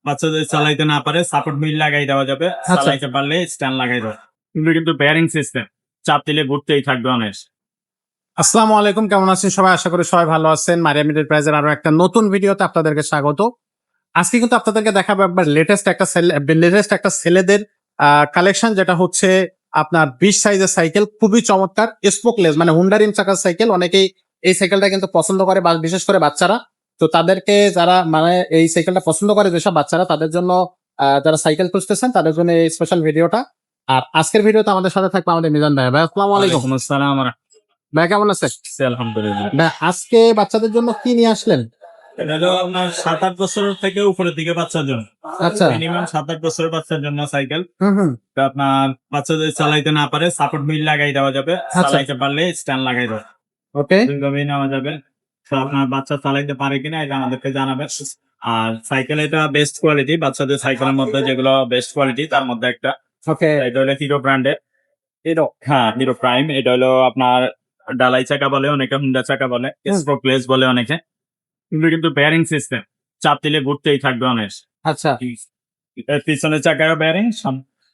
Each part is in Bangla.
বাচ্চাদের চালাইতে না পারে সাপোর্ট হুইল লাগাই দেওয়া যাবে, চালাইতে পারলে স্ট্যান্ড লাগাই দেওয়া। কিন্তু বেয়ারিং সিস্টেম, চাপ দিলে ঘুরতেই থাকবে অনেক। আসসালামু আলাইকুম, কেমন আছেন সবাই? আশা করি সবাই ভালো আছেন। মারিয়া মিডল প্রাইজের আরো একটা নতুন ভিডিওতে আপনাদেরকে স্বাগত। আজকে কিন্তু আপনাদেরকে দেখাবো একবার লেটেস্ট একটা ছেলেদের কালেকশন, যেটা হচ্ছে আপনার 20 সাইজের সাইকেল, খুবই চমৎকার স্পোকলেস, মানে হুন্ডা রিম চাকার সাইকেল। অনেকেই এই সাইকেলটা কিন্তু পছন্দ করে, বিশেষ করে বাচ্চারা। তো তাদেরকে যারা মানে এই সাইকেলটা পছন্দ করে যেসব বাচ্চারা, তাদের জন্য যারা সাইকেল খুঁজতেছেন তাদের জন্য এই স্পেশাল ভিডিওটা। আর আজকের ভিডিওতে আমাদের সাথে থাকবে আমাদের মিজান ভাই। ভাই আসসালামু আলাইকুম। আসসালাম। ভাই কেমন আছেন? আলহামদুলিল্লাহ। ভাই আজকে বাচ্চাদের জন্য কি নিয়ে আসলেন? এটা হলো আপনার 7-8 বছরের থেকে উপরের দিকে বাচ্চার জন্য, আচ্ছা। মিনিমাম 7-8 বছরের বাচ্চার জন্য সাইকেল। হুম। তো আপনার বাচ্চাদের চালাইতে না পারে সাপোর্ট হুইল লাগাই দেওয়া যাবে, চালাইতে পারলে স্ট্যান্ড লাগাই দেওয়া। ওকে। দুইভাবে নেওয়া যাবে। তো আপনার বাচ্চা চালাইতে পারে কিনা এটা আমাদেরকে জানাবেন। আর সাইকেল এটা বেস্ট কোয়ালিটি, বাচ্চাদের সাইকেলের মধ্যে যেগুলো বেস্ট কোয়ালিটি তার মধ্যে একটা। ওকে। এটা হলো হিরো ব্র্যান্ডের। Hero prime. এটা হলো আপনার ডালাই চাকা বলে অনেকে, হুন্ডা চাকা বলে, স্পোকলেস বলে অনেকে। কিন্তু বেয়ারিং সিস্টেম, চাপ দিলে ঘুরতেই থাকবে অনেক। আচ্ছা। এর পিছনের চাকায়ও বেয়ারিং,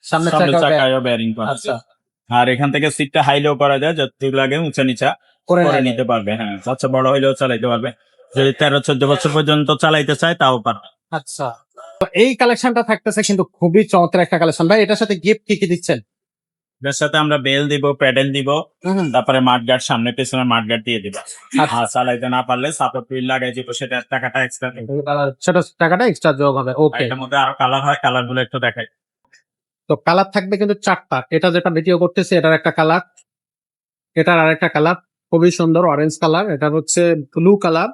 সামনের চাকায়ও বেয়ারিং করা। আচ্ছা। আর এখান থেকে সিটটা হাই লো করা যায়, যতটুকু লাগে উঁচা নিচা করে নিতে পারবে। হ্যাঁ, বাচ্চা বড় হইলেও চালাইতে পারবে, যদি 13-14 বছর পর্যন্ত চালাইতে চায় তাও পারবে। আচ্ছা, তো এই কালেকশনটা থাকতেছে কিন্তু খুবই চমৎকার একটা কালেকশন। ভাই এটার সাথে গিফট কি কি দিচ্ছেন? এর সাথে আমরা বেল দিব, প্যাডেল দিব, তারপরে মাঠগার্ড, সামনে পেছনে মাঠগার্ড দিয়ে দিব। আর চালাইতে না পারলে সাপোর্ট হুইল লাগাই দিব, সেটা টাকাটা এক্সট্রা। সেটা টাকাটা এক্সট্রা যোগ হবে। ওকে। এটার মধ্যে আরো কালার হয়, কালার গুলো একটু দেখাই। তো কালার থাকবে কিন্তু 4টা। এটা যেটা ভিডিও করতেছে এটার একটা কালার, এটার আরেকটা কালার খুবই সুন্দর অরেঞ্জ কালার, এটা হচ্ছে ব্লু কালার,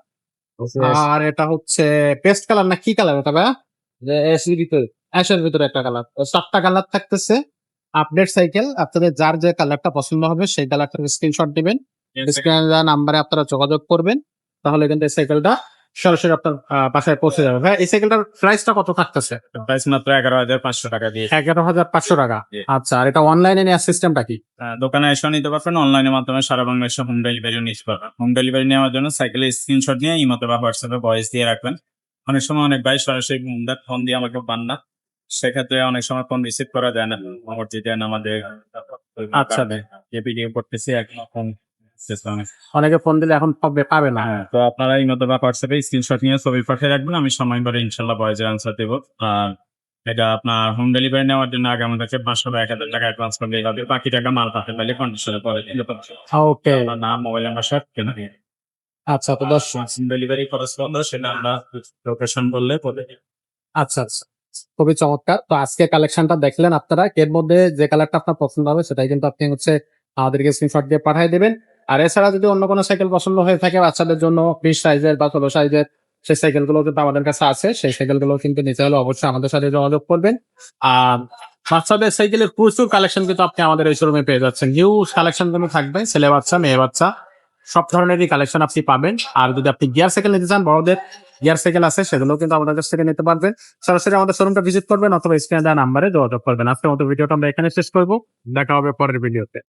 আর এটা হচ্ছে পেস্ট কালার না কি কালার এটা ভাই? অ্যাশের ভিতরে একটা কালার। 4টা কালার থাকতেছে। আপডেট সাইকেল, আপনাদের যার যে কালারটা পছন্দ হবে সেই কালারটার স্ক্রিনশট দিবেন, স্ক্রিনে দেওয়া নাম্বারে আপনারা যোগাযোগ করবেন, তাহলে কিন্তু এই সাইকেলটা সরাসরি আপনার বাসায় পৌঁছে যাবে। ভাই এই সাইকেলটার প্রাইসটা কত থাকতেছে? প্রাইস মাত্র 11,500 টাকা দিয়ে। 11,500 টাকা। জি। আচ্ছা, আর এটা অনলাইনে নেওয়ার সিস্টেমটা কি? দোকানে এসে নিতে পারবেন, অনলাইনের মাধ্যমে সারা বাংলাদেশে হোম ডেলিভারিও নিতে পারবেন। হোম ডেলিভারি নেওয়ার জন্য সাইকেলের স্ক্রিনশট নিয়ে ইমোতে বা হোয়াটসঅ্যাপে ভয়েস দিয়ে রাখবেন। অনেক সময় অনেক ভাই সরাসরি ফোন দিয়ে আমাকে পান না, সেক্ষেত্রে অনেক সময় ফোন রিসিভ করা যায় না, পরবর্তী দেন আমাদের। আচ্ছা। যে ভিডিও করতেছি এখন ফোন অনেকে ফোন দিলে এখন পাবে না। হ্যাঁ, তো আপনারা ইমোতে বা হোয়াটসঅ্যাপে স্ক্রিনশট নিয়ে ছবি পাঠিয়ে রাখবেন, আমি সময় করে ইনশাল্লাহ ভয়েসের আনসার দেবো। আর এটা আপনার হোম ডেলিভারি নেওয়ার জন্য আগে আমাদেরকে 500 বা 1000 টাকা অ্যাডভান্স করলেই হবে, বাকি টাকা মাল পাঠাতে পারলে কন্ডিশনে পরে দিতে পারবে। ওকে। আপনার নাম, মোবাইল নাম্বার সব কেন আচ্ছা, তো দর্শক ডেলিভারি খরচ বন্ধ, সেটা আমরা লোকেশন বললে বলে দিই। আচ্ছা আচ্ছা, খুবই চমৎকার। তো আজকে কালেকশনটা দেখলেন আপনারা, এর মধ্যে যে কালারটা আপনার পছন্দ হবে সেটাই কিন্তু আপনি হচ্ছে আমাদেরকে স্ক্রিনশট দিয়ে পাঠিয়ে দিবেন। আর এছাড়া যদি অন্য কোনো সাইকেল পছন্দ হয়ে থাকে বাচ্চাদের জন্য 20 সাইজের বা 16 সাইজের, সেই সাইকেলগুলো কিন্তু আমাদের কাছে আছে, সেই সাইকেলগুলো কিন্তু নিতে হলে অবশ্যই আমাদের সাথে যোগাযোগ করবেন। আর বাচ্চাদের সাইকেলের প্রচুর কালেকশন কিন্তু আপনি আমাদের এই শোরুমে পেয়ে যাচ্ছেন। নিউ কালেকশন কিন্তু থাকবে, ছেলে বাচ্চা মেয়ে বাচ্চা সব ধরনেরই কালেকশন আপনি পাবেন। আর যদি আপনি গিয়ার সাইকেল নিতে চান, বড়দের গিয়ার সাইকেল আছে, সেগুলো কিন্তু আমাদের কাছ থেকে নিতে পারবেন। সরাসরি আমাদের শোরুমটা ভিজিট করবেন অথবা স্ক্রিনে দেওয়া নাম্বারে যোগাযোগ করবেন। আজকের মতো ভিডিওটা আমরা এখানে শেষ করবো, দেখা হবে পরের ভিডিওতে।